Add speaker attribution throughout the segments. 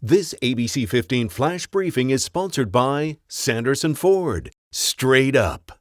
Speaker 1: This ABC 15 Flash Briefing is sponsored by Sanderson Ford. Straight up.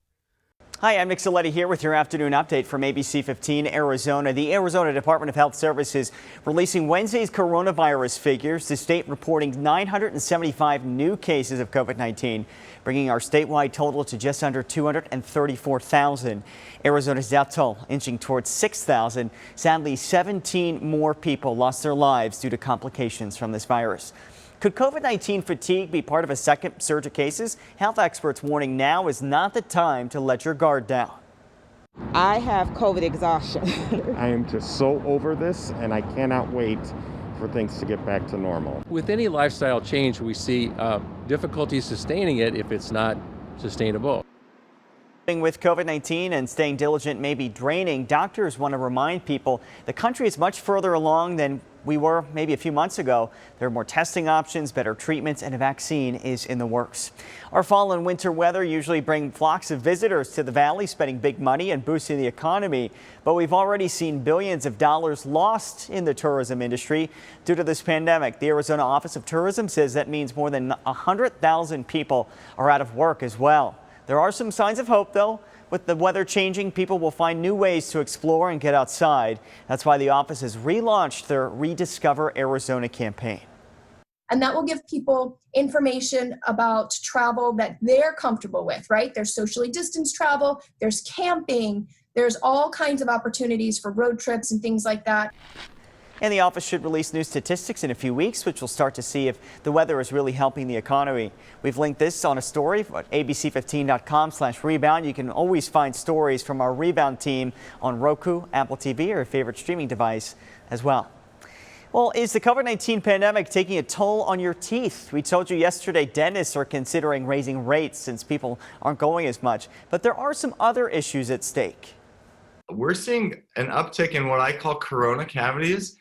Speaker 2: Hi, I'm Nick Saletti here with your afternoon update from ABC15 Arizona. The Arizona Department of Health Services releasing Wednesday's coronavirus figures. The state reporting 975 new cases of COVID-19, bringing our statewide total to just under 234,000. Arizona's death toll inching towards 6,000. Sadly, 17 more people lost their lives due to complications from this virus. Could COVID-19 fatigue be part of a second surge of cases? Health experts warning now is not the time to let your guard down.
Speaker 3: I have COVID exhaustion.
Speaker 4: I am just so over this, and I cannot wait for things to get back to normal.
Speaker 5: With any lifestyle change, we see difficulty sustaining it if it's not sustainable.
Speaker 2: With COVID-19 and staying diligent may be draining, doctors want to remind people the country is much further along than we were maybe a few months ago. There are more testing options, better treatments, and a vaccine is in the works. Our fall and winter weather usually bring flocks of visitors to the valley, spending big money and boosting the economy. But we've already seen billions of dollars lost in the tourism industry due to this pandemic. The Arizona Office of Tourism says that means more than 100,000 people are out of work as well. There are some signs of hope, though. With the weather changing, people will find new ways to explore and get outside. That's why the office has relaunched their Rediscover Arizona campaign.
Speaker 6: And that will give people information about travel that they're comfortable with, right? There's socially distanced travel, there's camping, there's all kinds of opportunities for road trips and things like that.
Speaker 2: And the office should release new statistics in a few weeks, which will start to see if the weather is really helping the economy. We've linked this on a story at abc15.com/rebound. You can always find stories from our Rebound team on Roku, Apple TV, or your favorite streaming device as well. Well, is the COVID-19 pandemic taking a toll on your teeth? We told you yesterday dentists are considering raising rates since people aren't going as much. But there are some other issues at stake.
Speaker 7: We're seeing an uptick in what I call corona cavities.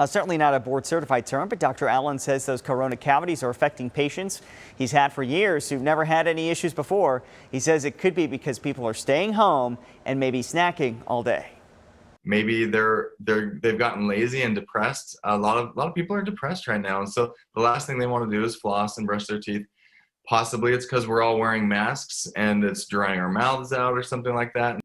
Speaker 2: Certainly not a board certified term, but Dr. Allen says those corona cavities are affecting patients he's had for years who've never had any issues before. He says it could be because people are staying home and maybe snacking all day.
Speaker 7: Maybe they've gotten lazy and depressed. A lot of people are depressed right now, and so the last thing they want to do is floss and brush their teeth. Possibly it's because we're all wearing masks and it's drying our mouths out or something like that.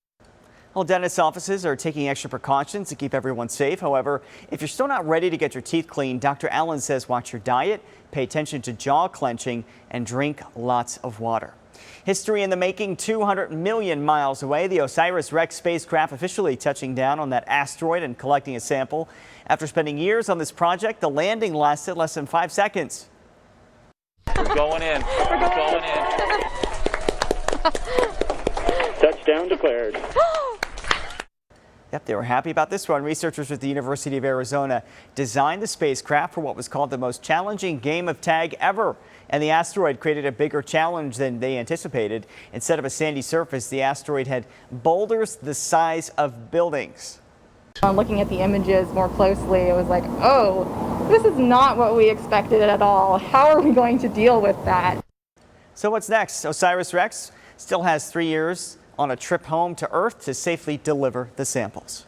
Speaker 2: Well, dentist offices are taking extra precautions to keep everyone safe. However, if you're still not ready to get your teeth cleaned, Dr. Allen says watch your diet, pay attention to jaw clenching, and drink lots of water. History in the making. 200 million miles away, the OSIRIS-REx spacecraft officially touching down on that asteroid and collecting a sample. After spending years on this project, the landing lasted less than 5 seconds.
Speaker 8: We're going in. We're going in. Touchdown declared.
Speaker 2: Yep, they were happy about this one. Researchers at the University of Arizona designed the spacecraft for what was called the most challenging game of tag ever. And the asteroid created a bigger challenge than they anticipated. Instead of a sandy surface, the asteroid had boulders the size of buildings.
Speaker 9: Looking at the images more closely, it was like, oh, this is not what we expected at all. How are we going to deal with that?
Speaker 2: So what's next? OSIRIS-REx still has 3 years on a trip home to Earth to safely deliver the samples.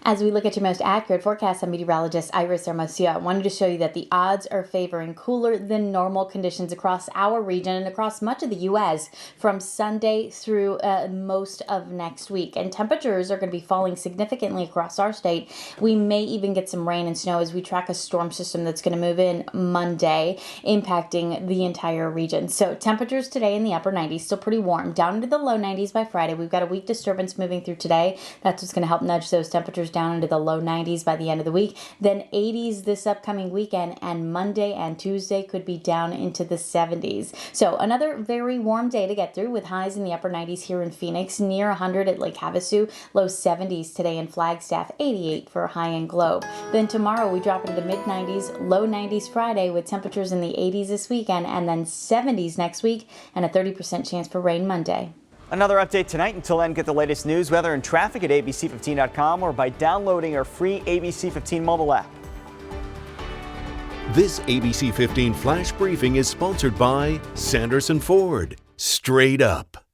Speaker 10: As we look at your most accurate forecast, I'm meteorologist Iris Hermosillo. I wanted to show you that the odds are favoring cooler than normal conditions across our region and across much of the U.S. from Sunday through most of next week. And temperatures are going to be falling significantly across our state. We may even get some rain and snow as we track a storm system that's going to move in Monday, impacting the entire region. So temperatures today in the upper 90s, still pretty warm, down into the low 90s by Friday. We've got a weak disturbance moving through today. That's what's going to help nudge those temperatures down into the low 90s by the end of the week. Then 80s this upcoming weekend, and Monday and Tuesday could be down into the 70s. So another very warm day to get through with highs in the upper 90s here in Phoenix, near 100 at Lake Havasu, low 70s today in Flagstaff, 88 for High and Globe. Then tomorrow we drop into the mid 90s, low 90s Friday with temperatures in the 80s this weekend, and then 70s next week and a 30% chance for rain Monday.
Speaker 2: Another update tonight. Until then, get the latest news, weather, and traffic at abc15.com or by downloading our free ABC15 mobile app.
Speaker 1: This ABC 15 Flash Briefing is sponsored by Sanderson Ford. Straight up.